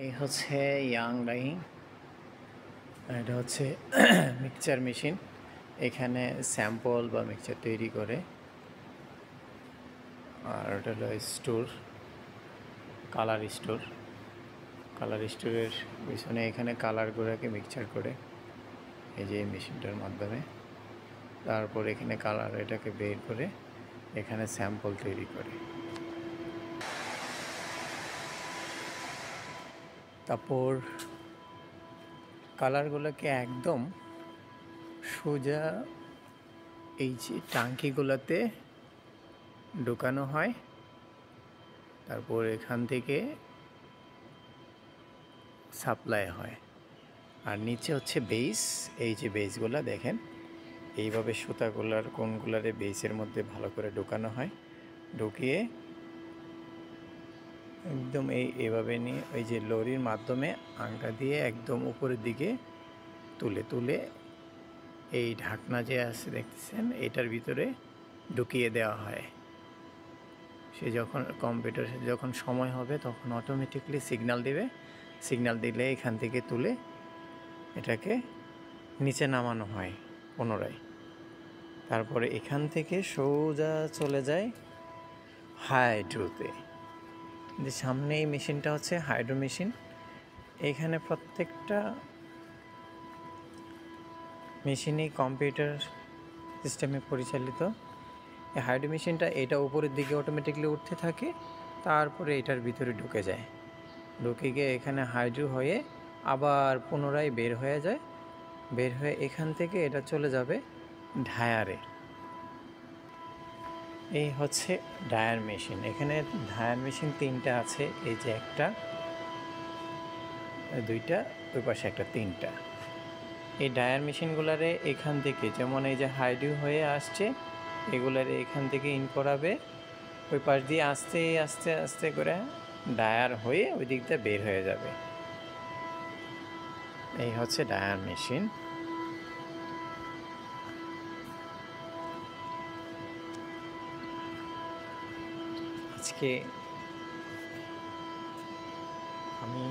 এই হচ্ছে young dyeing. এটা হচ্ছে মিক্সচার মেশিন। এখানে স্যাম্পল বা মিক্সচার তৈরি করে। আর এটা হলো স্টোর, কালার স্টোর। কালার স্টোরের পিছনে এখানে কালারগুলোকে মিক্সচার করে এই যে এই মেশিনটার মাধ্যমে। তারপর এখানে কালার এটাকে বের করে এখানে স্যাম্পল তৈরি করে। তারপর কালারগুলোকে একদম সোজা এই যে টাঙ্কিগুলোতে ঢোকানো হয়। তারপর এখান থেকে সাপ্লাই হয়। আর নিচে হচ্ছে বেস। এই যে বেসগুলো দেখেন, এইভাবে সুতাগুলার কোনগুলারে বেসের মধ্যে ভালো করে ঢোকানো হয়। ঢুকিয়ে একদম এইভাবে নিয়ে ওই যে লরির মাধ্যমে আংটা দিয়ে একদম উপরের দিকে তুলে এই ঢাকনা যে আছে দেখতেছেন, এটার ভিতরে ঢুকিয়ে দেওয়া হয়। সে যখন কম্পিউটার যখন সময় হবে তখন অটোমেটিকলি সিগন্যাল দিবে। সিগন্যাল দিলে এখান থেকে তুলে এটাকে নিচে নামানো হয় পুনরায়। তারপরে এখান থেকে সোজা চলে যায় হাইড্রোতে। যে সামনে এই মেশিনটা হচ্ছে হাইড্রো মেশিন। এখানে প্রত্যেকটা মেশিনই কম্পিউটার সিস্টেমে পরিচালিত। এই হাইড্রো মেশিনটা এটা উপরের দিকে অটোমেটিকলি উঠতে থাকে, তারপরে এটার ভিতরে ঢুকে যায়। ঢুকে গিয়ে এখানে হাইড্রো হয়ে আবার পুনরায় বের হয়ে যায়। বের হয়ে এখান থেকে এটা চলে যাবে ড্রায়ারে। এই হচ্ছে ড্রায়ার মেশিন। এখানে ড্রায়ার মেশিন 3টা আছে। এই যে একটা, 2টা, ওই পাশে একটা, 3টা। এই ড্রায়ার মেশিনগুলারে এখান থেকে যেমন এই যে হাইড্রো হয়ে আসছে, এগুলারে এখান থেকে ইন করাবে, ওই পাশ দিয়ে আস্তে আস্তে আস্তে করে ড্রায়ার হয়ে ওই দিক দিয়ে বের হয়ে যাবে। এই হচ্ছে ড্রায়ার মেশিন। আজকে আমি